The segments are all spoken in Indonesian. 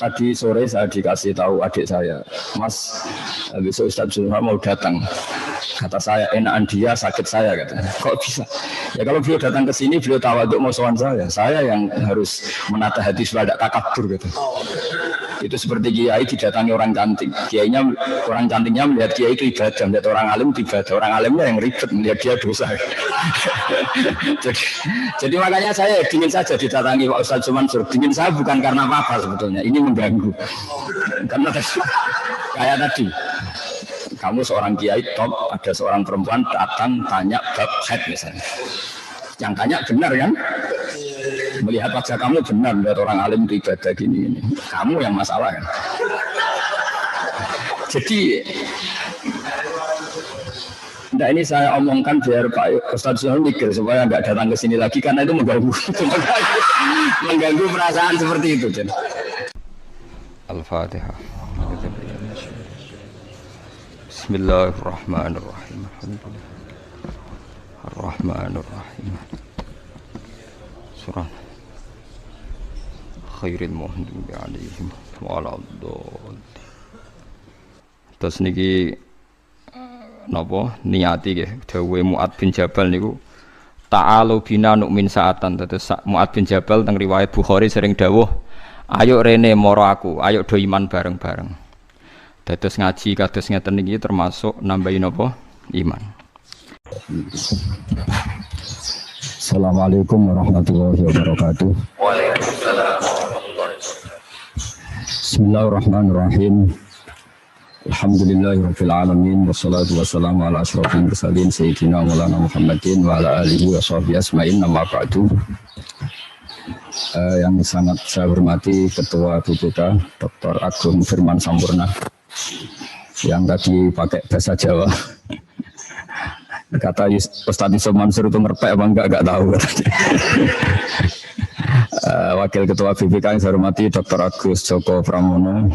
Tadi sore saya dikasih tahu adik saya, Mas, besok Ustadz Zulfa mau datang. Kata saya, enakan dia, sakit saya katanya. Kok bisa? Ya kalau beliau datang ke sini, beliau tawaduk mau sowan saya yang harus menata hati supaya tidak takabur gitu. Itu seperti kiai didatangi orang cantik. Kiainya, orang cantiknya melihat kiai itu ibadah, melihat orang alim itu ibadah. Orang alimnya yang ribet melihat dia dosa. jadi makanya saya dingin saja didatangi Pak Ustadz Mansur. Dingin saya bukan karena apa-apa sebetulnya. Ini mengganggu. Karena kayak tadi, kamu seorang kiai top, ada seorang perempuan datang tanya bab haid misalnya. Yang tanya benar kan? Melihat wajah kamu benar, melihat orang alim itu ibadah gini. Kamu yang masalah kan? Jadi, nah ini saya omongkan biar Pak Ustadz Zulfa mikir supaya nggak datang ke sini lagi karena itu mengganggu, mengganggu perasaan seperti itu. Al-Fatihah. Bismillahirrahmanirrahim. Ar-Rahmanirrahim. Surah Khairil Muhdibi alaihim waladhdallin. Terus niki napa niati nggih dawuhe Mu'ad bin Jabal niku ta'alu bina nu'min sa'atan. Terus Mu'ad bin Jabal teng riwayat Bukhari sering dawuh, ayo rene moro aku, ayo do iman bareng-bareng. Dados ngaji kados ngeten iki termasuk nambahi napa iman. Assalamualaikum warahmatullahi wabarakatuh. Waalaikumsalam. Bismillahirrahmanirrahim. Alhamdulillahirabbil alamin wassalatu wassalamu ala asyrofil mursalin sayyidina Maulana Muhammadin wa ala alihi wa sahbihi asma'in amma ba'du. Yang sangat saya hormati Ketua BPK Dr. Agung Firman Sampurna yang tadi pakai bahasa Jawa. Kata Ustadz Yusuf Mansur itu ngerpek apa enggak tahu. Wakil Ketua BPK yang saya hormati Dr. Agus Joko Pramono,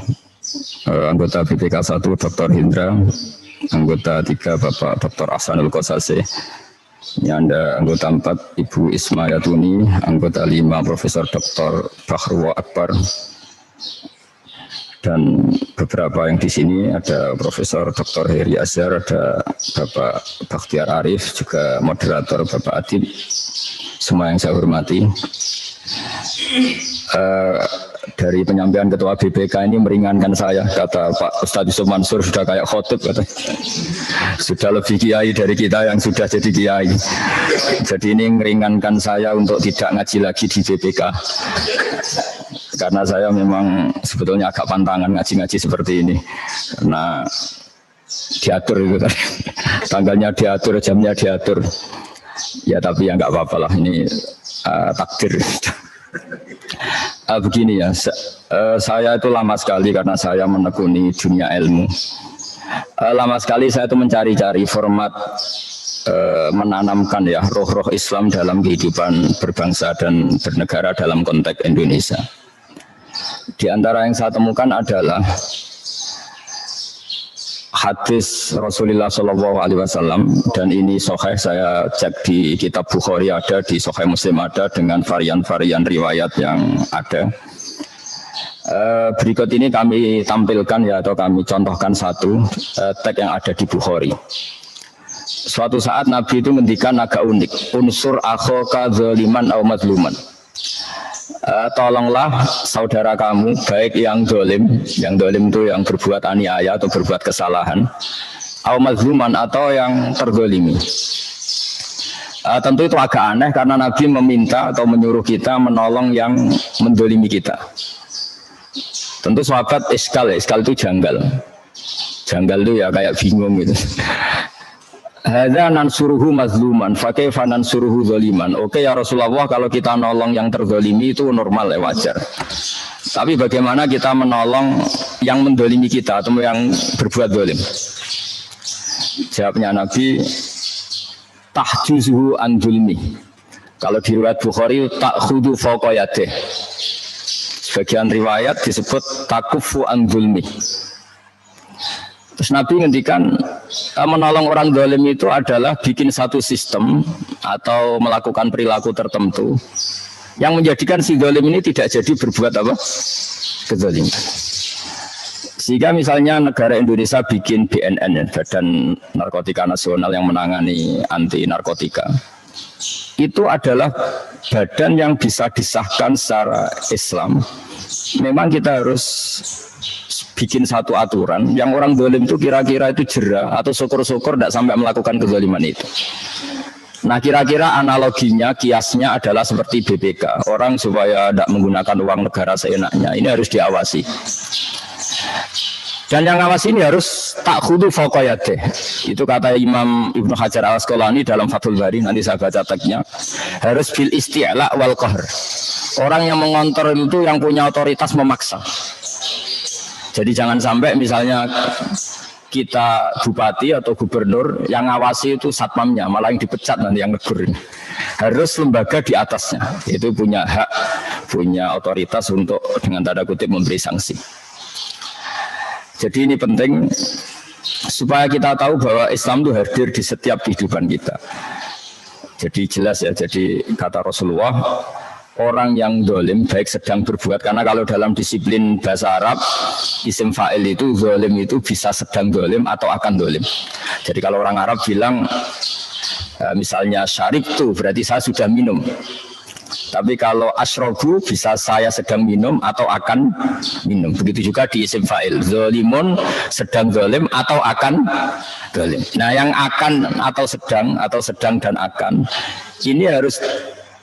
anggota BPK 1 Dr. Hindra, anggota 3 Bapak Dr. Ahsanul Qasasih, ini Anda anggota 4 Ibu Isma Yatuni, anggota 5 Profesor Dr. Bahrul Akbar, dan beberapa yang di sini ada Profesor Dr. Heri Azhar, ada Bapak Bakhtiar Arif, juga moderator Bapak Adib, semua yang saya hormati. Dari penyampaian Ketua BPK ini meringankan saya, kata Pak Ustadz Yusuf Mansur sudah kayak khotib, kata. Sudah lebih kiai dari kita yang sudah jadi kiai. Jadi ini meringankan saya untuk tidak ngaji lagi di BPK. Karena saya memang sebetulnya agak pantangan ngaji-ngaji seperti ini. Karena diatur itu tadi. Tanggalnya diatur, jamnya diatur. Ya tapi ya nggak apa-apa lah, ini takdir. Begini ya, saya itu lama sekali karena saya menekuni dunia ilmu. Lama sekali saya itu mencari-cari format menanamkan ya roh-roh Islam dalam kehidupan berbangsa dan bernegara dalam konteks Indonesia. Di antara yang saya temukan adalah hadis Rasulullah SAW, dan ini sahih, saya cek di kitab Bukhari ada, di sahih Muslim ada, dengan varian-varian riwayat yang ada. Berikut ini kami tampilkan ya, atau kami contohkan satu teks yang ada di Bukhari. Suatu saat Nabi itu ngendikan agak unik, unsur akhoka zaliman aw madluman. Tolonglah saudara kamu, baik yang dolim itu yang berbuat aniaya atau berbuat kesalahan, atau mazluman atau yang terzolimi. Tentu itu agak aneh karena Nabi meminta atau menyuruh kita menolong yang mendolimi kita. Tentu sahabat iskal itu janggal itu ya kayak bingung gitu. Hadza nansuruhu mazluman fa kaifa nansuruhu zaliman. Oke ya Rasulullah, kalau kita nolong yang terzalimi itu normal ya, wajar. Tapi bagaimana kita menolong yang mendolimi kita atau yang berbuat zalim? Jawabnya Nabi, tahjuzuhu an zulmi. Kalau di riwayat Bukhari ta'khudhu fawqa yadih. Sebagian riwayat disebut takufu an zulmi. Terus Nabi ngendikan menolong orang zalim itu adalah bikin satu sistem atau melakukan perilaku tertentu yang menjadikan si zalim ini tidak jadi berbuat apa? kezaliman. Sehingga misalnya negara Indonesia bikin BNN, Badan Narkotika Nasional yang menangani anti narkotika, itu adalah badan yang bisa disahkan secara Islam. Memang kita harus bikin satu aturan yang orang zalim itu kira-kira itu jerah atau syukur-syukur tidak sampai melakukan kezaliman itu. Nah kira-kira analoginya, kiasnya adalah seperti BPK. Orang supaya tidak menggunakan uang negara seenaknya, ini harus diawasi. Dan yang ngawasi ini harus takhudu faqayateh. Itu kata Imam Ibnu Hajar Al-Asqalani dalam Fathul Bari, nanti saya baca teksnya. Harus bil isti'la wal qahr. Orang yang mengontrol itu yang punya otoritas memaksa. Jadi jangan sampai misalnya kita bupati atau gubernur yang ngawasi itu satpamnya, malah yang dipecat nanti yang negur. Harus lembaga di atasnya, itu punya hak, punya otoritas untuk dengan tanda kutip memberi sanksi. Jadi ini penting supaya kita tahu bahwa Islam itu hadir di setiap kehidupan kita. Jadi jelas ya, jadi kata Rasulullah, orang yang dolim baik sedang berbuat, karena kalau dalam disiplin bahasa Arab isim fa'il itu dolim itu bisa sedang dolim atau akan dolim. Jadi kalau orang Arab bilang misalnya syarib tuh berarti saya sudah minum. Tapi kalau asyrobu bisa saya sedang minum atau akan minum. Begitu juga di isim fa'il. Zolimun sedang zolim atau akan zolim. Nah yang akan atau sedang dan akan ini harus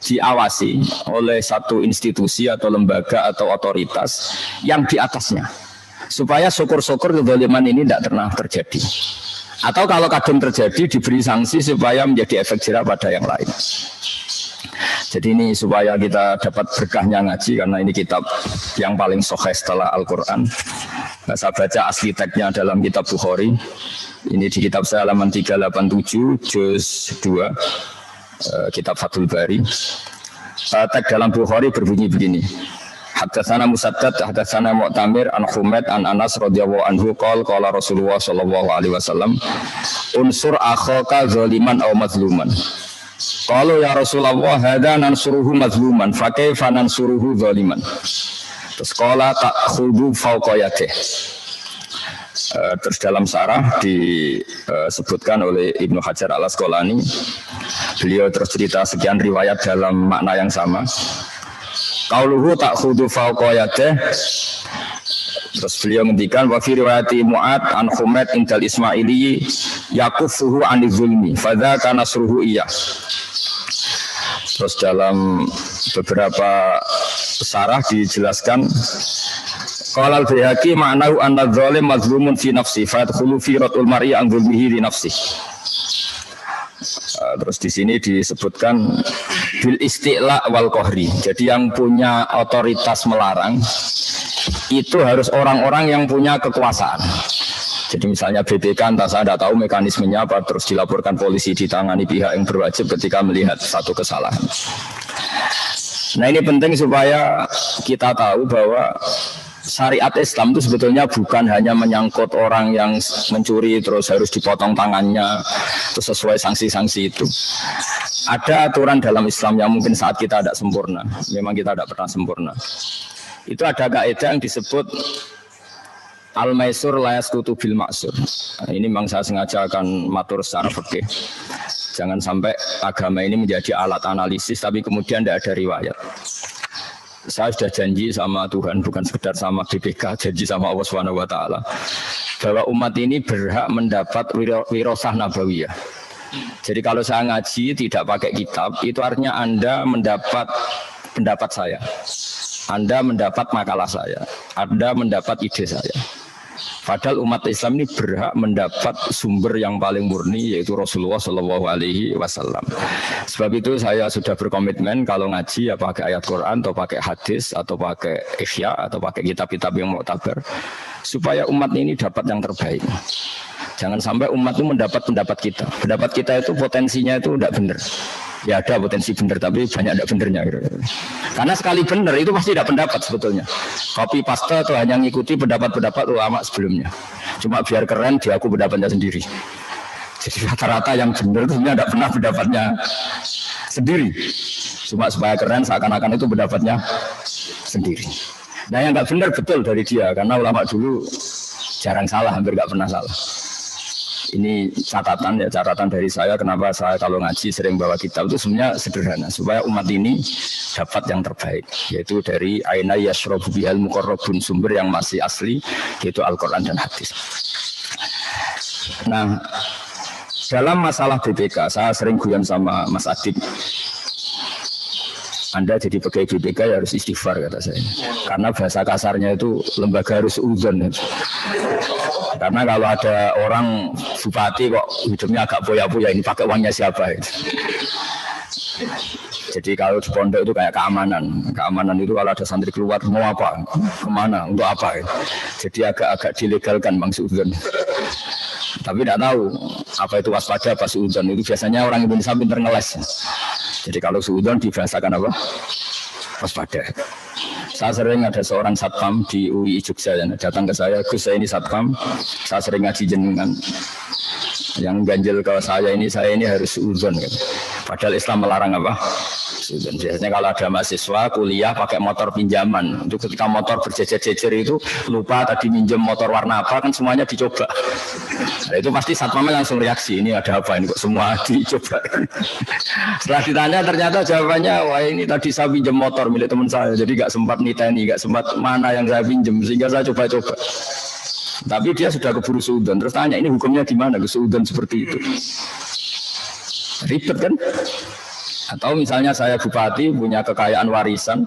diawasi oleh satu institusi atau lembaga atau otoritas yang di atasnya. Supaya syukur-syukur kezoliman ini tidak pernah terjadi. Atau kalau kadang terjadi diberi sanksi supaya menjadi efek jerah pada yang lain. Jadi ini supaya kita dapat berkahnya ngaji, karena ini kitab yang paling sahih setelah Al-Quran. Saya baca asli teksnya dalam kitab Bukhari. Ini di kitab saya halaman 387 juz 2 kitab Fathul Bari. Teks dalam Bukhari berbunyi begini. Hadatsana Musaddad, hadatsana Mu'tamir an Humaid an Anas radhiyallahu anhu qala Rasulullah sallallahu alaihi wasallam unsur akhaka zaliman aw mazluman. Kalau ya Rasulullah hadza nansuruhu mazluman fa kaifa nansuruhu zaliman. Terus qala ta'khudhu fawqa yadih. Terus dalam sarah disebutkan oleh Ibnu Hajar Al-Asqalani, beliau terus cerita sekian riwayat dalam makna yang sama. Qauluhu ta'khudhu fawqa yadih. Terus beliau ngendikan wa fi riwayati Mu'ad an Humaid indal Ismaili yakufuhu anil zulmi fa dzaka nasruhu iya. Terus dalam beberapa sarah dijelaskan qala al-Baihaqi ma'nahu anna adz-dzalim mazlumun fi nafsi fa yadkhulu fi radul mar'i an dzulmihi li nafsi. Terus di sini disebutkan bil isti'la wal qahri. Jadi yang punya otoritas melarang itu harus orang-orang yang punya kekuasaan. Jadi misalnya BPK, entah saya tidak tahu mekanismenya apa, terus dilaporkan polisi, ditangani pihak yang berwajib ketika melihat satu kesalahan. Nah ini penting supaya kita tahu bahwa syariat Islam itu sebetulnya bukan hanya menyangkut orang yang mencuri terus harus dipotong tangannya terus sesuai sanksi-sanksi itu. Ada aturan dalam Islam yang mungkin saat kita tidak sempurna, memang kita tidak pernah sempurna. Itu ada kaidah yang disebut al-maisur la yasqutu bil ma'sur. Ini memang saya sengaja akan matur secara fikih. Jangan sampai agama ini menjadi alat analisis tapi kemudian tidak ada riwayat. Saya sudah janji sama Tuhan, bukan sekedar sama BPK, janji sama Allah Subhanahu wa taala bahwa umat ini berhak mendapat wirasah nabawiyah. Jadi kalau saya ngaji tidak pakai kitab, itu artinya Anda mendapat pendapat saya. Anda mendapat makalah saya, Anda mendapat ide saya. Padahal umat Islam ini berhak mendapat sumber yang paling murni, yaitu Rasulullah Shallallahu Alaihi Wasallam. Sebab itu saya sudah berkomitmen kalau ngaji ya pakai ayat Quran atau pakai hadis atau pakai ihya atau pakai kitab-kitab yang mu'tabar supaya umat ini dapat yang terbaik. Jangan sampai umat itu mendapat pendapat kita. Pendapat kita itu potensinya itu tidak benar. Ya ada potensi benar tapi banyak tidak benernya. Karena sekali benar itu pasti tidak pendapat sebetulnya. Copy paste atau hanya mengikuti pendapat-pendapat ulama sebelumnya. Cuma biar keren dia aku pendapatnya sendiri. Jadi rata-rata yang benar itu sebenarnya tidak pernah pendapatnya sendiri. Cuma supaya keren seakan-akan itu pendapatnya sendiri. Nah yang nggak benar betul dari dia, karena ulama dulu jarang salah, hampir nggak pernah salah. Ini catatan dari saya kenapa saya kalau ngaji sering bawa kitab itu sebenarnya sederhana supaya umat ini dapat yang terbaik, yaitu dari aina yashrabu bihal muqarrabun, sumber yang masih asli yaitu Al-Qur'an dan hadis. Nah, dalam masalah BPK saya sering guyon sama Mas Adib. Anda jadi pegawai BPK ya harus istighfar kata saya. Karena bahasa kasarnya itu lembaga harus uzon. Karena kalau ada orang bupati kok hidupnya agak boya-boya, ini pakai uangnya siapa? Jadi kalau di pondok itu kayak keamanan. Keamanan itu kalau ada santri keluar mau apa? Kemana? Untuk apa? Jadi agak-agak dilegalkan Bang Suudon. Tapi tidak tahu apa itu waspada, apa suudon. Itu biasanya orang Indonesia pintar ngeles. Jadi kalau suudon dibahasakan apa? Waspada. Saya sering ada seorang satpam di UI Jogja datang ke saya, Gus saya ini satpam, saya sering ngaji jenengan. Yang ganjil ke saya ini harus suudon. Gitu. Padahal Islam melarang apa? Suudon. Biasanya kalau ada mahasiswa kuliah pakai motor pinjaman, itu ketika motor berjejer-jejer itu lupa tadi minjem motor warna apa, kan semuanya dicoba. Nah, itu pasti satpamnya langsung reaksi, ini ada apa ini kok semua dicoba. Setelah ditanya ternyata jawabannya, wah ini tadi saya pinjam motor milik teman saya, jadi nggak sempat niteni, nggak sempat mana yang saya pinjam, sehingga saya coba-coba. Tapi dia sudah keburu suudon, terus tanya ini hukumnya gimana ke suudon seperti itu? Ribet kan? Atau misalnya saya bupati punya kekayaan warisan,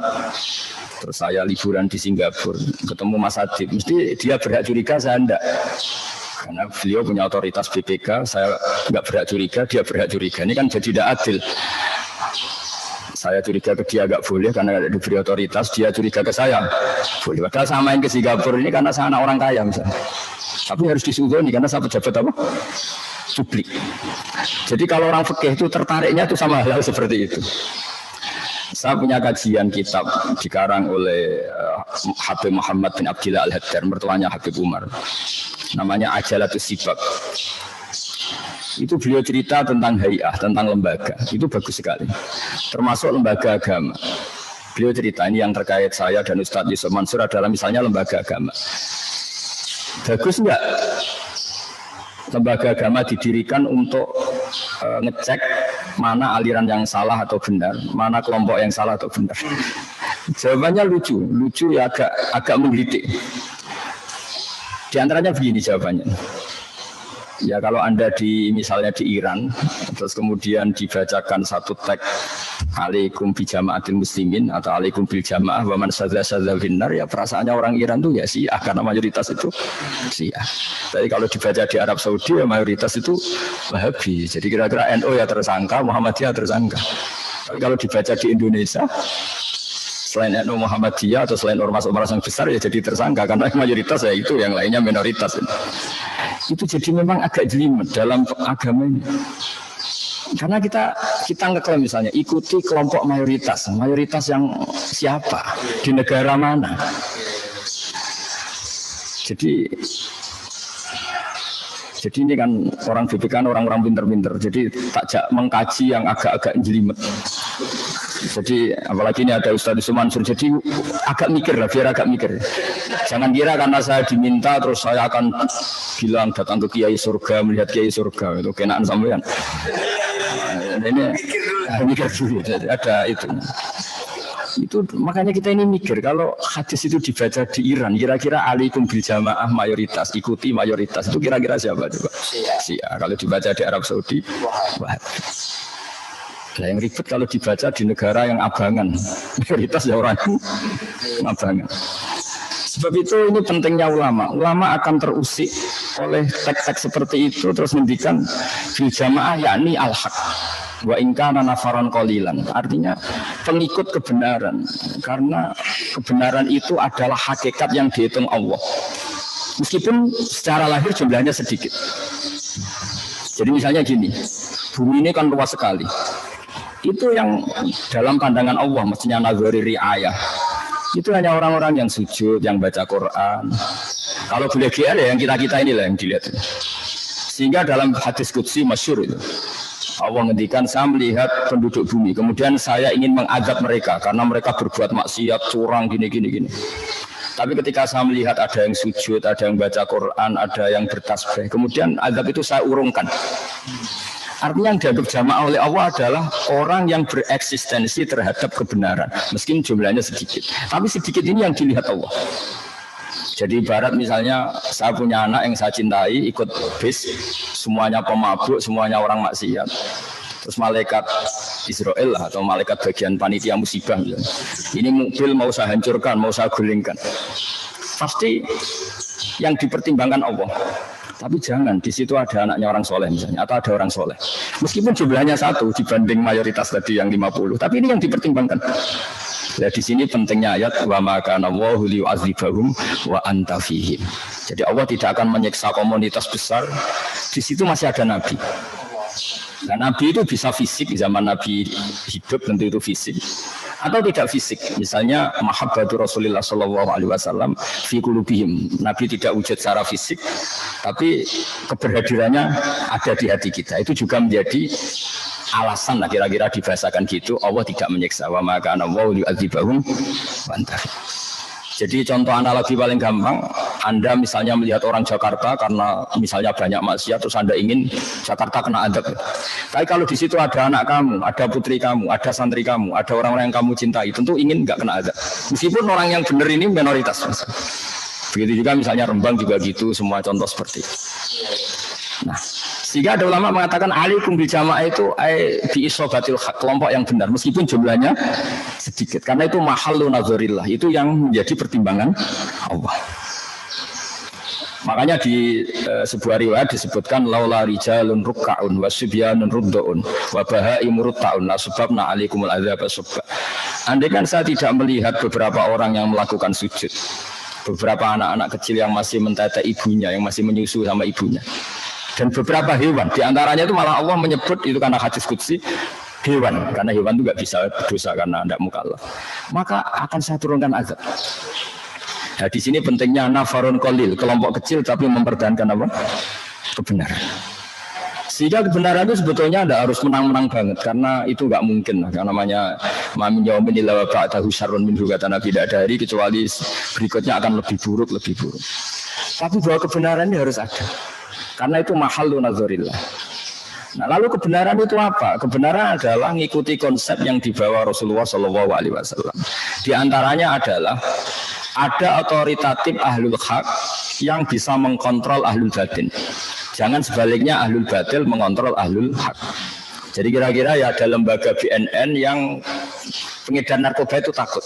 terus saya liburan di Singapura, ketemu Mas Adib, mesti dia berhak curiga, saya enggak. Karena beliau punya otoritas BPK, saya enggak berhak curiga, dia berhak curiga. Ini kan jadi tidak adil. Saya curiga ke dia enggak boleh karena ada diberi otoritas, dia curiga ke saya boleh. Padahal saya main ke Singapura ini karena saya anak orang kaya misalnya. Tapi harus disudoni karena saya pejabat apa? Publik. Jadi kalau orang fikih itu tertariknya itu sama hal seperti itu. Saya punya kajian kitab dikarang oleh Habib Muhammad bin Abdillah Al-Haddar, mertuanya Habib Umar. Namanya Ajalatus Sibab. Itu beliau cerita tentang hay'ah, tentang lembaga. Itu bagus sekali. Termasuk lembaga agama. Beliau cerita ini yang terkait saya dan Ustadz Yusuf Mansur adalah misalnya lembaga agama. Bagus enggak? Lembaga agama didirikan untuk ngecek mana aliran yang salah atau benar, mana kelompok yang salah atau benar. Jawabannya lucu ya agak menggelitik. Di antaranya begini jawabannya. Ya kalau Anda misalnya di Iran, terus kemudian dibacakan satu teks alaikum bi jama'atil muslimin atau alaikum bil jamaah wa man sadza finnar, ya perasaannya orang Iran tuh ya Syiah karena mayoritas itu Syiah. Tapi kalau dibaca di Arab Saudi ya mayoritas itu Wahabi. Jadi kira-kira NU ya tersangka, Muhammadiyah tersangka. Tapi kalau dibaca di Indonesia selain NU Muhammadiyah atau selain ormas-ormas yang besar ya jadi tersangka karena mayoritas ya itu, yang lainnya minoritas. Itu jadi memang agak jelimet dalam agama ini. Karena kita ngeklaim misalnya ikuti kelompok mayoritas yang siapa di negara mana. Jadi ini kan orang BPK kan orang-orang pinter-pinter. Jadi tak mengkaji yang agak-agak jelimet. Jadi apalagi ini ada Ustadz Yusuf Mansur, jadi agak mikir lah, biar agak mikir. Jangan kira karena saya diminta terus saya akan bilang datang ke Kiai Surga, melihat Kiai Surga, itu kenaan sampean. Ini mikir dulu, jadi ada itu. Itu makanya kita ini mikir kalau hadis itu dibaca di Iran, kira-kira alaikum bil jamaah mayoritas, ikuti mayoritas itu kira-kira siapa coba? Syiah. Kalau dibaca di Arab Saudi, wah. Nah, yang ribet kalau dibaca di negara yang abangan, mayoritas ya orang abangan. Sebab itu ini pentingnya ulama. Ulama akan terusik oleh teks-teks seperti itu terus mendikan bil jamaah yakni al-haq. Wa in kana nafaran qalilan. Artinya pengikut kebenaran. Karena kebenaran itu adalah hakikat yang dihitung Allah. Meskipun secara lahir jumlahnya sedikit. Jadi misalnya gini, bumi ini kan luas sekali. Itu yang dalam pandangan Allah mestinya nazari riayah. Itu hanya orang-orang yang sujud, yang baca Quran. Kalau boleh GR ya yang kita-kita inilah yang dilihat. Sehingga dalam hadis qudsi masyhur itu Allah ngendikan, saya melihat penduduk bumi, kemudian saya ingin mengadab mereka karena mereka berbuat maksiat, curang, gini. Tapi ketika saya melihat ada yang sujud, ada yang baca Quran, ada yang bertasbih, kemudian azab itu saya urungkan. Artinya yang dianggap jamaah oleh Allah adalah orang yang bereksistensi terhadap kebenaran, meskipun jumlahnya sedikit. Tapi sedikit ini yang dilihat Allah. Jadi ibarat misalnya saya punya anak yang saya cintai, ikut bis, semuanya pemabuk, semuanya orang maksiat. Terus malaikat Israel lah, atau malaikat bagian panitia musibah misalnya. Ini mobil mau saya hancurkan, mau saya gulingkan. Pasti yang dipertimbangkan Allah. Tapi jangan, di situ ada anaknya orang soleh misalnya, atau ada orang soleh. Meskipun jumlahnya satu dibanding mayoritas tadi yang 50, tapi ini yang dipertimbangkan. Nah, di sini pentingnya ayat wa ma kana Allahu liyu'adzibahum wa anta fihim. Jadi Allah tidak akan menyiksa komunitas besar. Di situ masih ada nabi. Nah, nabi itu bisa fisik, zaman nabi hidup tentu itu fisik, atau tidak fisik. Misalnya mahabbatu Rasulullah sallallahu alaihi wasallam fi qulubihim. Nabi tidak wujud secara fisik, tapi keberhadirannya ada di hati kita. Itu juga menjadi alasan lah kira-kira dibahasakan gitu. Allah tidak menyiksa wa ma kana Allahu liyu'adzibahum wa anta. Jadi contoh analogi paling gampang, Anda misalnya melihat orang Jakarta karena misalnya banyak maksiat, terus Anda ingin Jakarta kena adab. Tapi kalau di situ ada anak kamu, ada putri kamu, ada santri kamu, ada orang-orang yang kamu cintai, tentu ingin nggak kena adab. Meskipun orang yang benar ini minoritas. Begitu juga misalnya Rembang juga gitu, semua contoh seperti itu. Nah, sehingga ada ulama mengatakan alaikum bil jamaah itu bi isobatil haq, kelompok yang benar meskipun jumlahnya sedikit, karena itu mahallu nazarillah, itu yang menjadi pertimbangan Allah. Makanya di sebuah riwayat disebutkan laula rijalun ruk'aun wasubyanun ruddaun wa bahaimu rutta'un la subabna alaikumul adzab subba. Andai kan saya tidak melihat beberapa orang yang melakukan sujud, beberapa anak-anak kecil yang masih mentetek ibunya, yang masih menyusu sama ibunya, dan beberapa hewan, diantaranya itu malah Allah menyebut itu karena hadis qudsi hewan, karena hewan itu nggak bisa berdosa karena tidak mukallaf, maka akan saya turunkan azab. Nah, di sini pentingnya nafarun qalil, kelompok kecil tapi mempertahankan apa? Kebenaran. Sehingga kebenaran itu sebetulnya tidak harus menang-menang banget, karena itu nggak mungkin lah. Yang namanya mamin yaumin illa wa ba'dahu syarrun minhu, kata Nabi, tidak ada hari kecuali berikutnya akan lebih buruk. Tapi bahwa kebenaran ini harus ada, karena itu mahallu nazarillah. Nah, lalu kebenaran itu apa? Kebenaran adalah mengikuti konsep yang dibawa Rasulullah SAW. Di antaranya adalah ada otoritatif ahlul haq yang bisa mengkontrol ahlul batin. Jangan sebaliknya ahlul batil mengontrol ahlul haq. Jadi kira-kira ya ada lembaga BNN yang pengedar narkoba itu takut.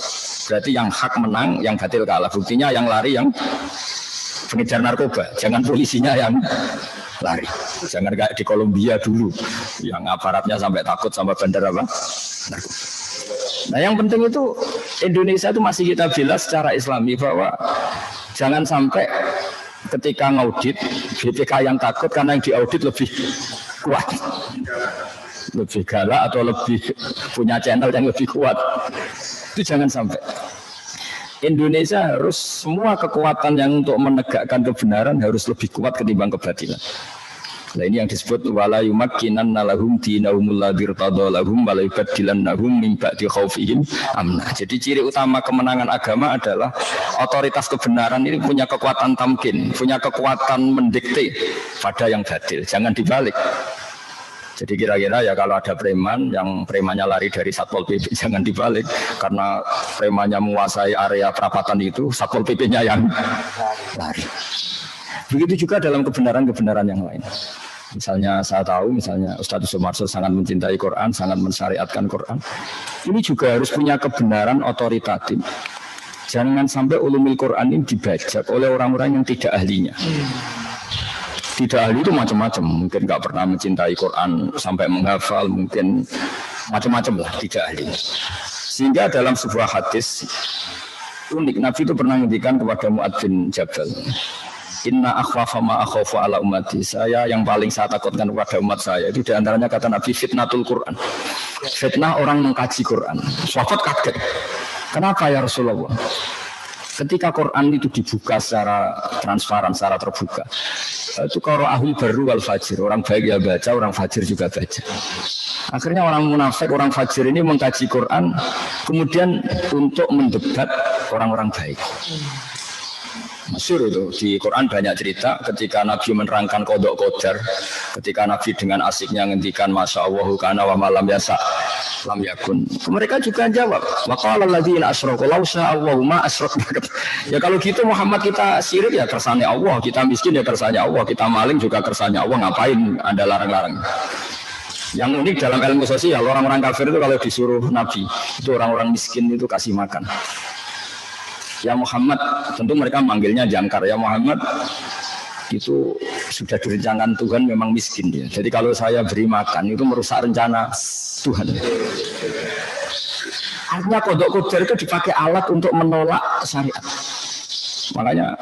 Berarti yang hak menang, yang batil kalah. Buktinya yang lari yang pengedar narkoba, jangan polisinya yang lari. Jangan kayak di Kolombia dulu, yang aparatnya sampai takut sama bandar apa? Narkoba. Nah, yang penting itu Indonesia itu masih kita bela secara Islami bahwa jangan sampai ketika ngaudit BPK yang takut karena yang diaudit lebih kuat, lebih galak atau lebih punya channel yang lebih kuat. Itu jangan sampai. Indonesia harus semua kekuatan yang untuk menegakkan kebenaran harus lebih kuat ketimbang kebatilan. Nah, ini yang disebut wala yumakkinanna lahum dinahumul ladzi irtadha lahum wa la yubaddilannahum min ba'di khaufihim amna. Jadi ciri utama kemenangan agama adalah otoritas kebenaran ini punya kekuatan tamkin, punya kekuatan mendikte pada yang batil, jangan dibalik. Jadi kira-kira ya kalau ada preman yang premannya lari dari Satpol PP, jangan dibalik, karena premannya menguasai area perapatan itu, Satpol PP-nya yang lari. Begitu juga dalam kebenaran-kebenaran yang lain. Misalnya saya tahu, misalnya Ustadz Sumarso sangat mencintai Quran, sangat mensyariatkan Quran. Ini juga harus punya kebenaran otoritatif. Jangan sampai ulumul Quran ini dibajak oleh orang-orang yang tidak ahlinya. Tidak ahli itu macam-macam, mungkin nggak pernah mencintai Quran sampai menghafal, mungkin macam-macam lah, tidak ahli. Sehingga dalam sebuah hadis unik, Nabi itu pernah menghentikan kepada Mu'adz bin Jabal, inna akhwafa ma akhafu ala ummati, saya yang paling saya takutkan kepada umat saya itu diantaranya kata Nabi fitnatul Quran, fitnah orang mengkaji Quran. Sahabat kaget, kenapa ya Rasulullah? Ketika Quran itu dibuka secara transparan, secara terbuka, itu kalau ahli baru wal fajir, orang baik ya baca, orang fajir juga baca. Akhirnya orang munafik, orang fajir ini mengkaji Quran, kemudian untuk mendebat orang-orang baik. Masyhur itu di Quran banyak cerita ketika Nabi menerangkan kodok kodar, ketika Nabi dengan asiknya ngendikan Masya Allah kana wa malam yasa lam yakun. Mereka juga jawab, wa qala alladziina asyraku law syaa Allahu ma asyrakna. Ya kalau gitu Muhammad kita syirik ya kersane Allah, kita miskin ya kersane Allah, kita maling juga kersane Allah, ngapain Anda larang-larang? Yang unik dalam ilmu sosial, orang-orang kafir itu kalau disuruh Nabi, itu orang-orang miskin itu kasih makan. Ya Muhammad, tentu mereka manggilnya jangkar. Ya Muhammad, itu sudah direncanakan Tuhan memang miskin dia. Jadi kalau saya beri makan itu merusak rencana Tuhan. Artinya kodok kodar itu dipakai alat untuk menolak syariat. Makanya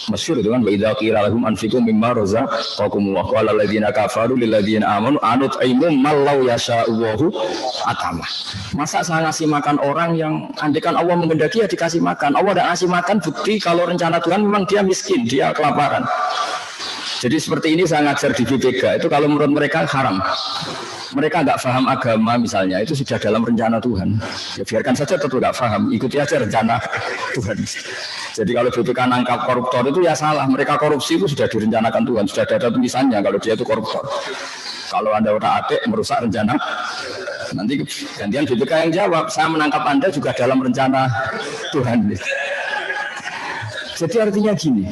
masyhur itu kan wa idza qila lahum anfiqu mimma razaqakum wa qala alladziina kafaru lil ladziina amanu anut'imu mal law yasha'u atama. Masa saya ngasih makan orang yang andekan Allah menghendaki ya dikasih makan. Allah tidak ngasih makan, bukti kalau rencana Tuhan memang dia miskin, dia kelaparan. Jadi seperti ini saya ngajar di BPK itu kalau menurut mereka haram. Mereka nggak paham agama misalnya, itu sudah dalam rencana Tuhan. Ya biarkan saja tetap nggak paham, ikuti aja rencana Tuhan. Jadi kalau BPK nangkap koruptor itu ya salah. Mereka korupsi itu sudah direncanakan Tuhan, sudah ada tulisannya kalau dia itu koruptor. Kalau Anda udah atik merusak rencana, nanti gantian BPK yang jawab, saya menangkap Anda juga dalam rencana Tuhan. Jadi artinya gini,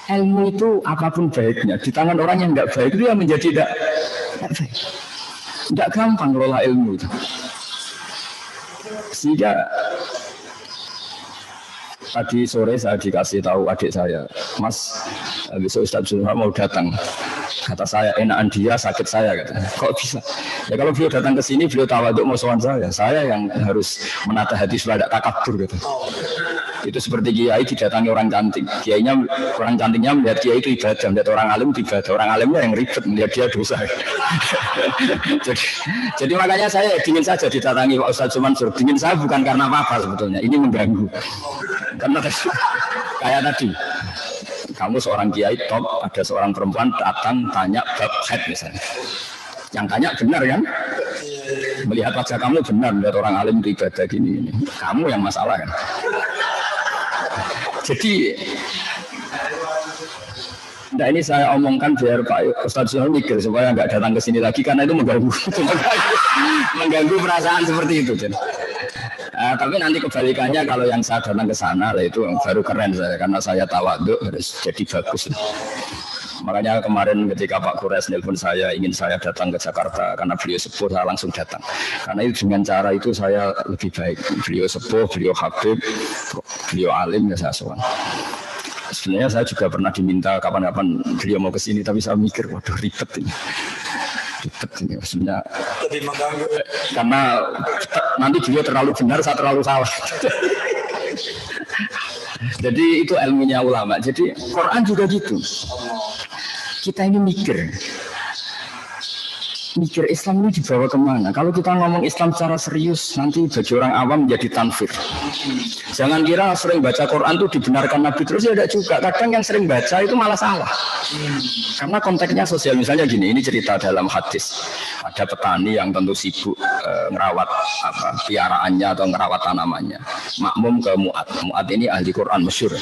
ilmu itu apapun baiknya, di tangan orang yang nggak baik itu yang menjadi tidak baik. Tidak gampang ngelola ilmu itu. Sehingga tadi sore saya dikasih tahu adik saya, Mas, besok Ustaz Zulhah mau datang. Kata saya, enakan dia, sakit saya. Kata. Kok bisa? Ya kalau beliau datang ke sini, beliau tawaduk mau sowan saya yang harus menata hati supaya tidak takabur. Gitu. Itu seperti kiai didatangi orang cantik. Kiainya, orang cantiknya melihat kiai itu ibadah, melihat orang alim itu ibadah. Orang alimnya yang ribet, melihat dia dosa. jadi makanya saya dingin saja didatangi Pak Ustaz Mansur. Dingin saya bukan karena apa-apa sebetulnya. Ini mengganggu. Karena kayak tadi, kamu seorang kiai top, ada seorang perempuan datang tanya bab haid misalnya. Yang tanya benar kan? Melihat wajah kamu benar, melihat orang alim itu ibadah gini. Kamu yang masalah kan? Jadi, nah ini saya omongkan biar Pak Ustadz Zulhah mikir supaya nggak datang ke sini lagi karena itu mengganggu perasaan seperti itu. Tapi nanti kebalikannya kalau yang saya datang ke sana lah itu baru keren saya karena saya tawaduk harus jadi bagus. Makanya kemarin ketika Pak Kures nelpon saya ingin saya datang ke Jakarta karena beliau sepuh, saya langsung datang. Karena itu dengan cara itu saya lebih baik. Beliau sepuh, beliau habib, beliau alim ya saya sowan. Sebenarnya saya juga pernah diminta kapan-kapan beliau mau ke sini tapi saya mikir waduh ribet ini. Ribet ini maksudnya. Lebih mengganggu. Karena nanti beliau terlalu benar, saya terlalu salah. Jadi itu ilmunya ulama. Jadi Quran juga gitu. Kita ini mikir Islam ini dibawa kemana? Kalau kita ngomong Islam secara serius, nanti bagi orang awam menjadi tanfir. Jangan kira sering baca Quran itu dibenarkan Nabi terus ya tidak juga. Kadang yang sering baca itu malah salah. Karena konteksnya sosial. Misalnya gini, ini cerita dalam hadis. Ada petani yang tentu sibuk ngerawat piaraannya atau ngerawat tanamannya. Makmum ke Mu'ad. Mu'ad ini ahli Quran masyhur.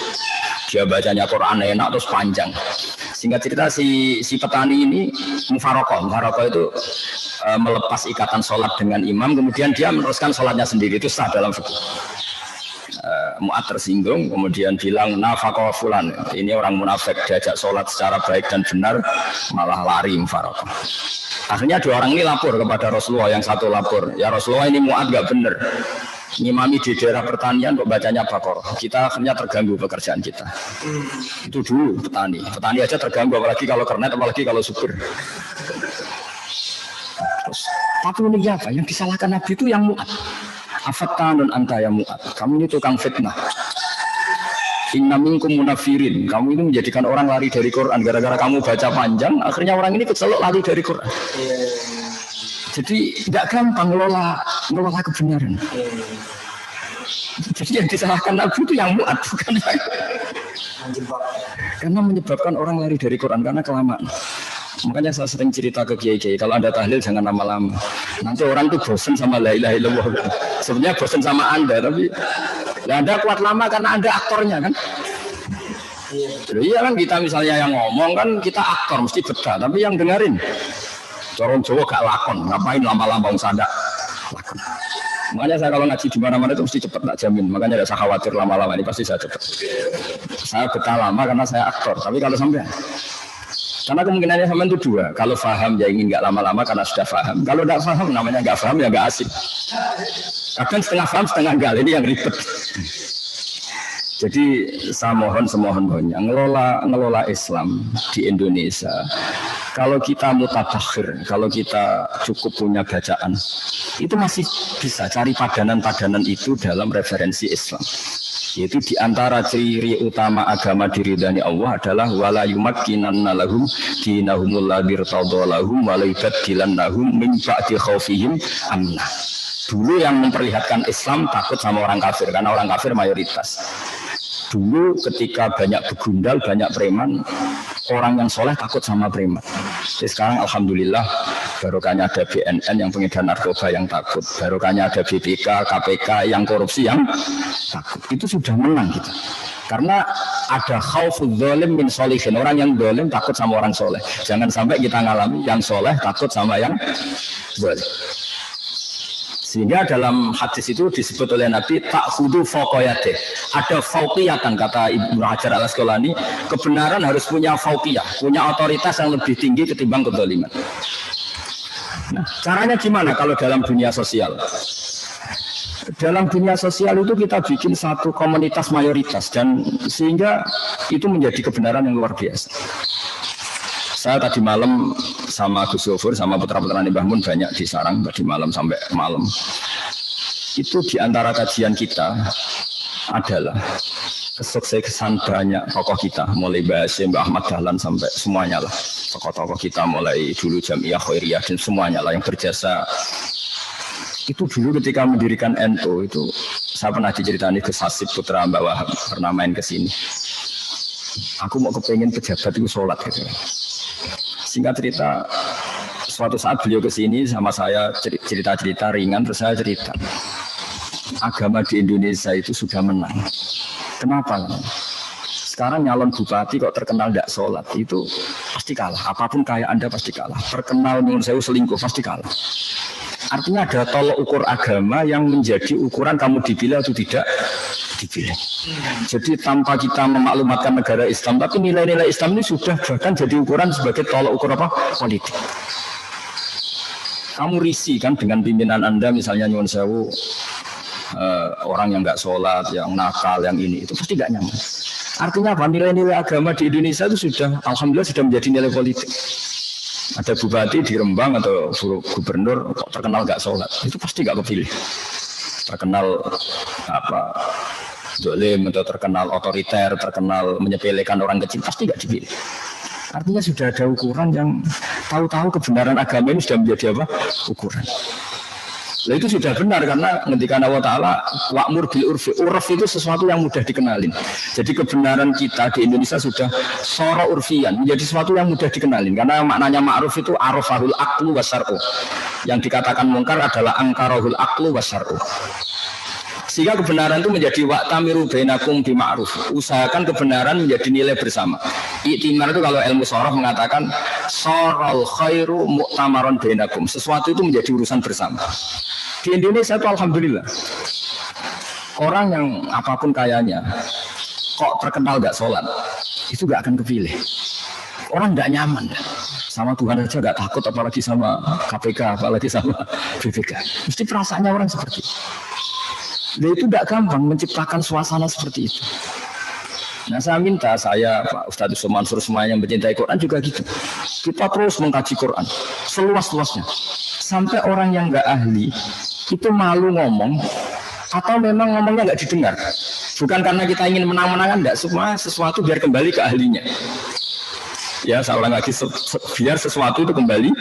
Dia bacanya Quran enak terus panjang. Singkat cerita si petani ini mufarokoh itu melepas ikatan sholat dengan imam, kemudian dia meneruskan sholatnya sendiri, itu sah dalam fikih. Mu'ad tersinggung, kemudian bilang nafaqah fulan, ini orang munafik, diajak sholat secara baik dan benar malah lari mufarokoh. Akhirnya dua orang ini lapor kepada Rasulullah, yang satu lapor, ya Rasulullah ini Mu'ad gak benar. Ngimami di daerah pertanian kok bacanya Baqarah. Kita akhirnya terganggu pekerjaan kita. Itu dulu petani aja terganggu, apalagi kalau kernet, apalagi kalau subur. Terus, tapi uniknya apa? Yang disalahkan Nabi itu yang Mu'ad. Afattanun anta ya Mu'ad. Kamu ini tukang fitnah. Inna minkum munafirin. Kamu ini menjadikan orang lari dari Quran. Gara-gara kamu baca panjang, akhirnya orang ini kecelok lari dari Quran. Jadi tidak gampang ngelola kebenaran. Jadi yang disalahkan Nabi itu yang Mu'ad, bukan yang karena menyebabkan orang lari dari Quran karena kelamaan. Makanya saya sering cerita ke kiai-kiai, kalau Anda tahlil jangan lama-lama. Nanti orang tuh bosan sama la ilaha illallah. Sebenarnya bosan sama Anda, tapi Nah, Anda kuat lama karena Anda aktornya kan. Iya kan kita misalnya yang ngomong kan kita aktor mesti betah, tapi yang dengerin corong Jawa gak lakon, ngapain lama-lama usah ada lakon. Makanya saya kalau ngaji di mana-mana itu mesti cepat, tak jamin. Makanya tidak usah khawatir lama-lama, ini pasti saya cepat. Saya betah lama karena saya aktor, tapi kalau sampai karena kemungkinannya sampai itu dua. Kalau paham ya ingin nggak lama-lama karena sudah paham. Kalau tidak paham namanya nggak paham ya nggak asik. Kadang setengah paham setengah enggak, ini yang ribet. Jadi saya mohon semohon-mohonnya ngelola Islam di Indonesia. Kalau kita mutabakhir, kalau kita cukup punya bacaan, itu masih bisa cari padanan-padanan itu dalam referensi Islam. Yaitu diantara ciri utama agama diridani Allah adalah wala yumakkinanna lahum dinahumul ladzi irtadalahum wa la yubaddilannahum min ba'di khaufihim amna. Dulu yang memperlihatkan Islam takut sama orang kafir karena orang kafir mayoritas. Dulu ketika banyak begundal, banyak preman, orang yang soleh takut sama preman. Jadi sekarang alhamdulillah barokahnya ada BNN yang pengedar narkoba yang takut, barokahnya ada BPK, KPK yang korupsi yang takut. Itu sudah menang kita. Karena ada khauful zalim min sholihin, orang yang zalim takut sama orang soleh. Jangan sampai kita ngalami yang soleh takut sama yang zalim. Sehingga dalam hadis itu disebut oleh Nabi ta'khudu fawqiyatih. Ada fauqiyatan kata Ibnu Hajar Al-Asqalani, kebenaran harus punya fauqiyah, punya otoritas yang lebih tinggi ketimbang kezaliman. Nah, caranya gimana kalau dalam dunia sosial? Dalam dunia sosial itu kita bikin satu komunitas mayoritas dan sehingga itu menjadi kebenaran yang luar biasa. Saya tadi malam sama Gus Yofur sama putra-putra Mbah Mun banyak di sarang tadi malam sampai malam. Itu di antara kajian kita adalah kesuksesan banyak tokoh kita, mulai Mbah Hasyim, Mbah Ahmad Dahlan sampai semuanya lah. Tokoh-tokoh kita mulai dulu Jamiah Khairiyah dan semuanya lah yang berjasa. Itu dulu ketika mendirikan NU itu saya pernah diceritani Gus Hasib putra Mbak Wahab pernah main ke sini. Aku mau kepengen pejabat itu sholat gitu. Singkat cerita, suatu saat beliau ke sini sama saya cerita-cerita ringan, terus saya cerita agama di Indonesia itu sudah menang. Kenapa? Sekarang nyalon bupati kok terkenal tidak sholat, itu pasti kalah. Apapun kaya Anda pasti kalah. Terkenal nyuwun sewu selingkuh pasti kalah. Artinya ada tolok ukur agama yang menjadi ukuran kamu dipilih atau tidak dipilih. Jadi tanpa kita memaklumatkan negara Islam, tapi nilai-nilai Islam ini sudah bahkan jadi ukuran sebagai tolok ukur apa? Politik. Kamu risih kan dengan pimpinan Anda misalnya nyuwun sewu orang yang nggak sholat, yang nakal, yang ini itu pasti nggak nyaman. Artinya apa? Nilai-nilai agama di Indonesia itu sudah, alhamdulillah sudah menjadi nilai politik. Ada bupati di Rembang atau gubernur kok terkenal nggak sholat, itu pasti nggak kepilih. Terkenal apa zalim atau terkenal otoriter, terkenal menyepelekan orang kecil, pasti nggak dipilih. Artinya sudah ada ukuran yang tahu-tahu kebenaran agama ini sudah menjadi apa? Ukuran. Nah itu sudah benar karena ketika Allah Ta'ala wa'mur bil urfi, urf itu sesuatu yang mudah dikenalin. Jadi kebenaran kita di Indonesia sudah soro urfian, menjadi sesuatu yang mudah dikenalin. Karena maknanya ma'ruf itu arafahul aqlu wasyar'u. Yang dikatakan mungkar adalah angkarahul aqlu wasyar'u. Sehingga kebenaran itu menjadi wa'tamiru bainakum bima'ruf. Usahakan kebenaran menjadi nilai bersama. Iktimar itu kalau ilmu soroh mengatakan sorol khairu mu'tamaron bainakum. Sesuatu itu menjadi urusan bersama. Di Indonesia itu alhamdulillah orang yang apapun kayanya kok terkenal gak sholat itu gak akan kepilih. Orang gak nyaman sama Tuhan aja gak takut, apalagi sama KPK, apalagi sama BPK. Mesti perasaannya orang seperti itu. Nah itu tidak gampang menciptakan suasana seperti itu. Nah saya minta Pak Ustadz Yusuf Mansur semuanya yang mencintai Quran juga gitu. Kita terus mengkaji Quran seluas-luasnya sampai orang yang nggak ahli itu malu ngomong atau memang ngomongnya nggak didengar. Bukan karena kita ingin menang-menangan, nggak, semua sesuatu biar kembali ke ahlinya. Ya saya ulang lagi, biar sesuatu itu kembali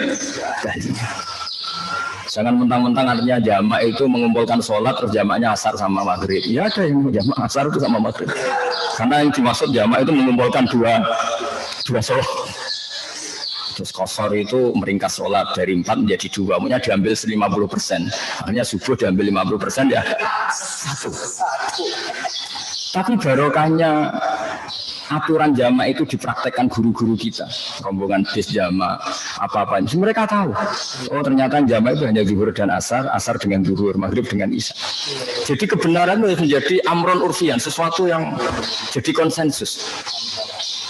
ke ahlinya. Jangan mentang-mentang artinya jamak itu mengumpulkan sholat terus jamaknya asar sama maghrib. Ya ada yang jamak asar itu sama maghrib. Karena yang dimaksud jamak itu mengumpulkan dua sholat. Terus qasar itu meringkas sholat dari 4 menjadi 2, maunya diambil 50%. Akhirnya subuh diambil 50% ya satu. Tapi barokahnya aturan jamaah itu dipraktekkan guru-guru kita, rombongan bis jamaah apa-apa ini. Mereka tahu, oh ternyata jamaah itu hanya zuhur dan asar, asar dengan zuhur, maghrib dengan isya. Jadi kebenaran itu menjadi amron urfian, sesuatu yang jadi konsensus.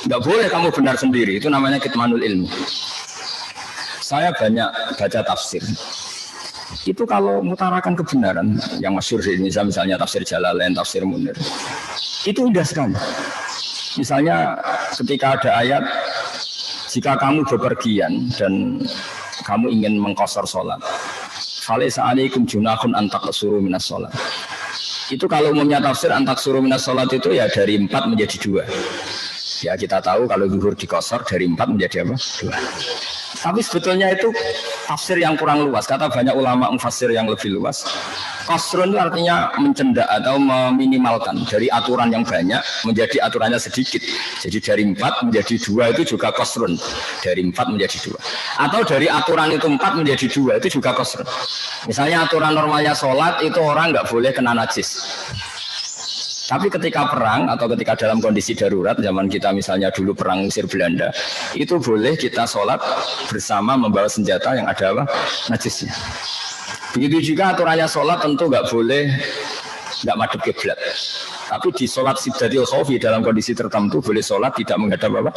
Nggak boleh kamu benar sendiri, itu namanya kitmanul ilmu. Saya banyak baca tafsir. Itu kalau mengutarakan kebenaran yang masyhur ini, misalnya tafsir Jalalain, tafsir Munir, itu indah sekali. Misalnya ketika ada ayat, jika kamu bepergian dan kamu ingin mengqashar sholat, falaisa alaikum junahun an taqsuru minas sholat. Itu kalau umumnya tafsir an taqsuru minas sholat itu ya dari 4 menjadi 2. Ya kita tahu kalau zuhur diqashar dari 4 menjadi apa? 2. Tapi sebetulnya itu tafsir yang kurang luas. Kata banyak ulama mufassir yang lebih luas. Qasrun itu artinya mencendak atau meminimalkan dari aturan yang banyak menjadi aturannya sedikit. Jadi dari 4 menjadi 2 itu juga qasrun. Dari 4 menjadi 2. Atau dari aturan itu 4 menjadi 2 itu juga qasrun. Misalnya aturan normalnya sholat itu orang nggak boleh kena najis. Tapi ketika perang atau ketika dalam kondisi darurat, zaman kita misalnya dulu perang Mesir Belanda, itu boleh kita sholat bersama membawa senjata yang ada apa? Najisnya. Begitu juga aturannya sholat tentu nggak boleh nggak madhep kiblat. Tapi di sholat siddatil khawfi dalam kondisi tertentu boleh sholat tidak menghadap apa?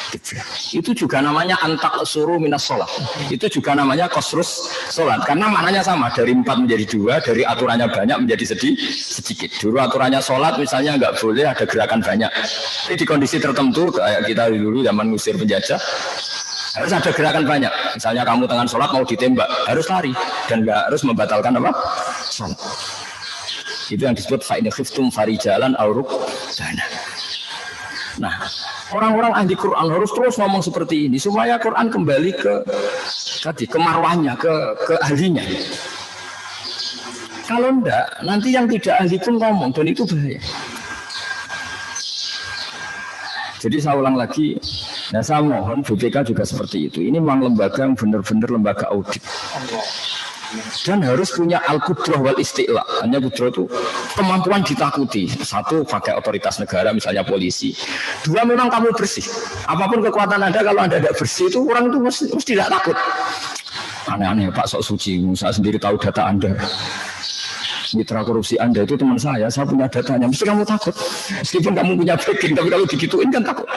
Kiblat. Itu juga namanya antak suruh minas sholat. Itu juga namanya qasrus sholat. Karena maknanya sama, dari 4 menjadi 2, dari aturannya banyak menjadi sedikit. Dulu aturannya sholat misalnya nggak boleh ada gerakan banyak. Tapi di kondisi tertentu kayak kita dulu zaman ngusir penjajah, harus ada gerakan banyak. Misalnya kamu tengah sholat mau ditembak, harus lari dan nggak harus membatalkan apa? Sholat. Itu yang disebut fa'in khiftum farijalan aw rukbana. Nah, orang-orang ahli Quran harus terus ngomong seperti ini supaya Quran kembali ke marwahnya, ke ahlinya. Kalau enggak, nanti yang tidak ahli pun ngomong dan itu bahaya. Jadi saya ulang lagi, nah saya mohon BPK juga seperti itu. Ini memang lembaga yang benar-benar lembaga audit. Dan harus punya al-qudrah wal isti'la. Hanya qudrah itu kemampuan ditakuti. Satu, pakai otoritas negara, misalnya polisi. 2, memang kamu bersih. Apapun kekuatan Anda, kalau Anda tidak bersih itu orang itu mesti tidak takut. Aneh-aneh Pak sok suci, saya sendiri tahu data Anda. Mitra korupsi Anda itu teman saya punya datanya. Mesti kamu takut. Meskipun kamu punya backing, tapi kalau digituin kan takut.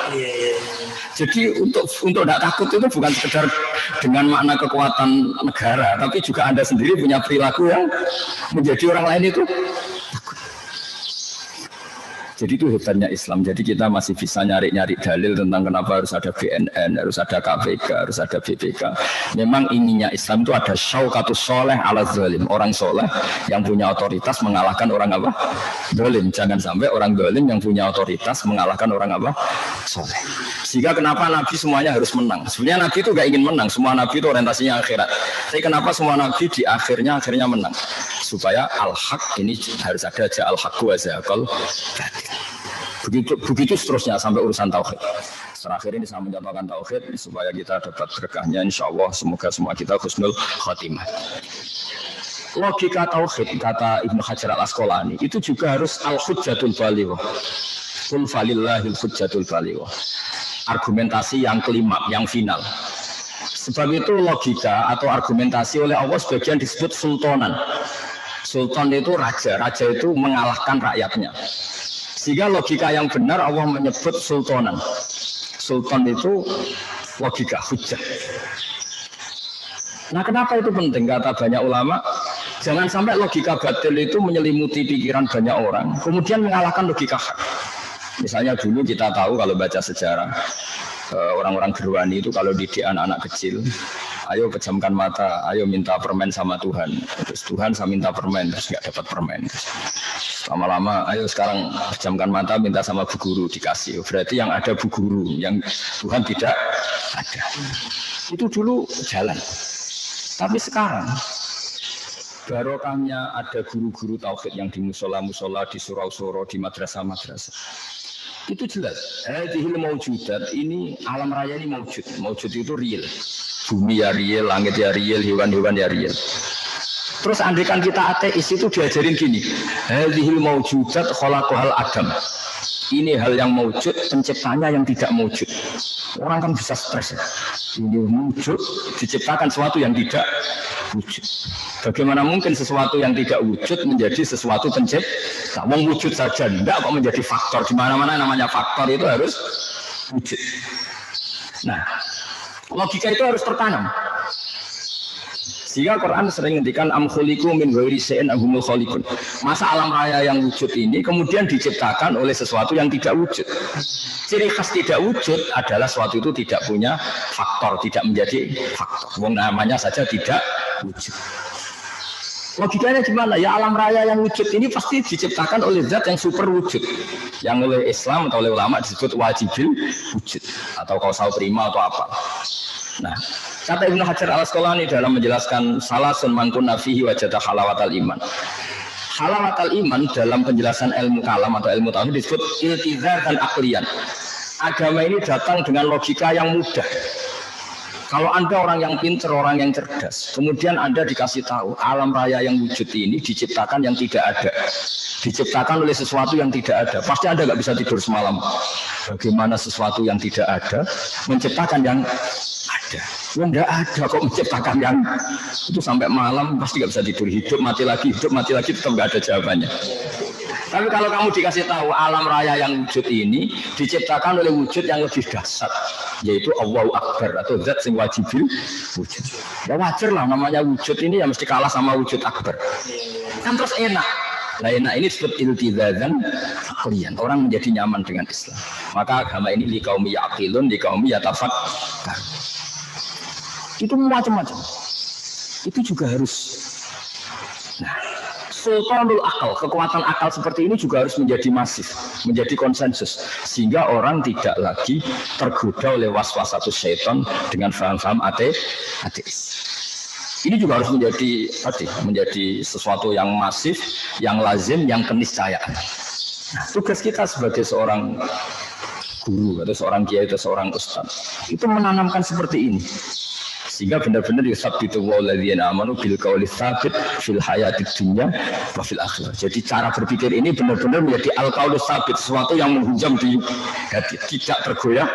Jadi untuk tidak takut itu bukan sekedar dengan makna kekuatan negara, tapi juga Anda sendiri punya perilaku yang menjadi orang lain itu takut. Jadi itu hebatnya Islam. Jadi kita masih bisa nyari-nyari dalil tentang kenapa harus ada BNN, harus ada KPK, harus ada BPK. Memang ininya Islam itu ada syaukatus soleh ala zalim. Orang soleh yang punya otoritas mengalahkan orang apa? Zalim. Jangan sampai orang zalim yang punya otoritas mengalahkan orang apa? Soleh. Sehingga kenapa Nabi semuanya harus menang? Sebenarnya Nabi itu gak ingin menang. Semua Nabi itu orientasinya akhirat. Tapi kenapa semua Nabi di akhirnya menang? Supaya al-haq ini harus ada aja al-haqu wa zaqal batil. Begitu seterusnya sampai urusan tauhid. Terakhir ini saya mencontohkan tauhid supaya kita dapat berkahnya insyaallah. Semoga semua kita husnul khatimah. Logika tauhid kata Ibnu Hajar al-Asqalani itu juga harus al-hujjatul balighah. Qul falillahil hujjatul balighah. Argumentasi yang kelima, yang final. Sebab itu logika atau argumentasi oleh Allah sebagian disebut sultanan. Sultan itu raja, raja itu mengalahkan rakyatnya. Sehingga logika yang benar Allah menyebut sultanan. Sultan itu logika, hujjah. Nah kenapa itu penting? Kata banyak ulama, jangan sampai logika batil itu menyelimuti pikiran banyak orang, kemudian mengalahkan logika hak. Misalnya dulu kita tahu kalau baca sejarah, orang-orang Gerwani itu kalau didik anak-anak kecil, ayo pejamkan mata, ayo minta permen sama Tuhan. Terus Tuhan saya minta permen, terus nggak dapat permen. Lama-lama, ayo sekarang pejamkan mata, minta sama bu guru, dikasih. Berarti yang ada bu guru, yang Tuhan tidak ada. Itu dulu jalan. Tapi sekarang, barokahnya ada guru-guru tauhid yang di musola-musola, di surau-surau, di madrasah-madrasah. Itu jelas. Hadhil maujudat ini alam raya ini maujud. Maujud itu real. Bumi ya real, langit ya real, hewan-hewan ya real. Terus andaikan kita ateis itu diajarin gini. Hadhil maujudat khalaqahal Adam. Ini hal yang maujud, penciptanya yang tidak maujud. Orang kan bisa stres ya. Ini wujud, diciptakan sesuatu yang tidak wujud. Bagaimana mungkin sesuatu yang tidak wujud menjadi sesuatu pencipta? Wong wujud saja enggak kok menjadi faktor. Di mana-mana namanya faktor itu harus wujud. Nah, logika itu harus tertanam. Sehingga Quran sering ngendikan am khuliqu min ghairi syai'in ahumul khaliqun. Masa alam raya yang wujud ini kemudian diciptakan oleh sesuatu yang tidak wujud. Ciri khas tidak wujud adalah sesuatu itu tidak punya faktor, tidak menjadi faktor. Wong namanya saja tidak wujud. Logikanya gimana? Ya alam raya yang wujud ini pasti diciptakan oleh zat yang super wujud. Yang oleh Islam atau oleh ulama disebut wajibil wujud atau kausal prima atau apa. Nah, kata Ibnu Hajar al-Asqalani dalam menjelaskan salasun mangkun nafihi wajada halawatal iman. Halawatal iman dalam penjelasan ilmu kalam atau ilmu tauhid disebut iltizar dan aklian. Agama ini datang dengan logika yang mudah. Kalau Anda orang yang pintar, orang yang cerdas, kemudian Anda dikasih tahu alam raya yang wujud ini diciptakan yang tidak ada, diciptakan oleh sesuatu yang tidak ada, pasti Anda nggak bisa tidur semalam. Bagaimana sesuatu yang tidak ada menciptakan yang ada? Ya nggak ada kok menciptakan yang itu sampai malam pasti nggak bisa tidur, hidup mati lagi tetap nggak ada jawabannya. Tapi kalau kamu dikasih tahu alam raya yang wujud ini diciptakan oleh wujud yang lebih dasar, yaitu Allahu Akbar atau zat sing wajibil wujud. Ya wajar lah namanya wujud ini ya mesti kalah sama wujud akbar. Kan terus enak. Nah enak ini disebut iltizazan aklian. Orang menjadi nyaman dengan Islam. Maka agama ini liqaumi yaqilun, liqaumi yatafakkar. Itu macam-macam. Itu juga harus. Nah, sultanul akal, kekuatan akal seperti ini juga harus menjadi masif, menjadi konsensus, sehingga orang tidak lagi tergoda oleh waswasatus syaitan dengan faham-faham ateis. Ini juga harus menjadi sesuatu yang masif, yang lazim, yang keniscayaan. Nah, tugas kita sebagai seorang guru atau seorang kiai atau seorang ustaz itu menanamkan seperti ini. Sehingga benar-benar yusabbitu walladzina amanu bil qawli tsabit fil hayatid dunya wa fil akhirah. Jadi cara berpikir ini benar-benar menjadi al-qaulu tsabit, sesuatu yang menghujam di hati, tidak tergoyah.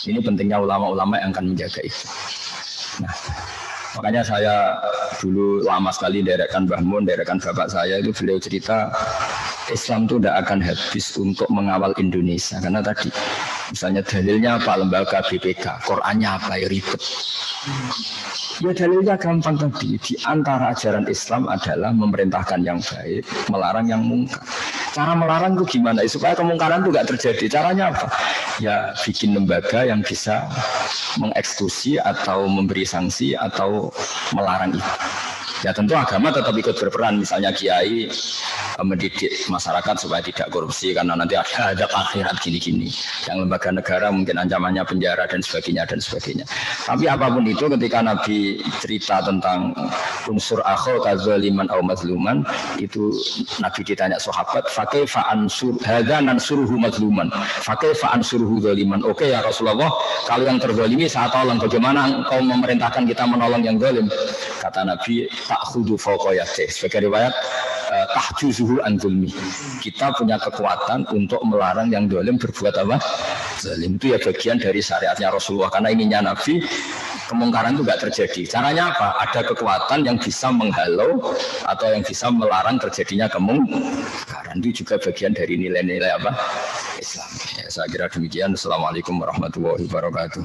Ini pentingnya ulama-ulama yang akan menjaga itu. Nah, makanya saya dulu lama sekali derekan Mbah Mun, derekan bapak saya itu beliau cerita Islam itu tidak akan habis untuk mengawal Indonesia karena tadi misalnya dalilnya apa lembaga BPK, Qurannya apa ya ribet. Ya dalilnya gampang tadi, di antara ajaran Islam adalah memerintahkan yang baik, melarang yang mungkar. Cara melarang itu gimana? Supaya kemungkaran itu nggak terjadi. Caranya apa? Ya bikin lembaga yang bisa mengeksekusi atau memberi sanksi atau melarang itu. Ya tentu agama tetap ikut berperan, misalnya kiai mendidik masyarakat supaya tidak korupsi karena nanti ada akhirat gini-gini. Yang lembaga negara mungkin ancamannya penjara dan sebagainya dan sebagainya. Tapi apapun itu ketika Nabi cerita tentang unsur akhul kadzaliman au mazluman, itu Nabi ditanya sahabat, fa kaifa ansur hadza nansuruhu mazluman, fa kaifa ansuruhu zaliman. Oke ya Rasulullah, kalau yang terzalimi saya tolong, bagaimana engkau memerintahkan kita menolong yang zalim? Kata Nabi, ta'khudhu fawqa yadayhi. Sebagai riwayat tahjuzuhu an zulmi. Kita punya kekuatan untuk melarang yang zalim berbuat apa? Zalim. Itu ya bagian dari syariatnya Rasulullah, karena ininya Nabi kemungkaran itu enggak terjadi. Caranya apa? Ada kekuatan yang bisa menghalau atau yang bisa melarang terjadinya kemungkaran. Itu juga bagian dari nilai-nilai apa? Islam. Ya, saya kira demikian. Assalamualaikum warahmatullahi wabarakatuh.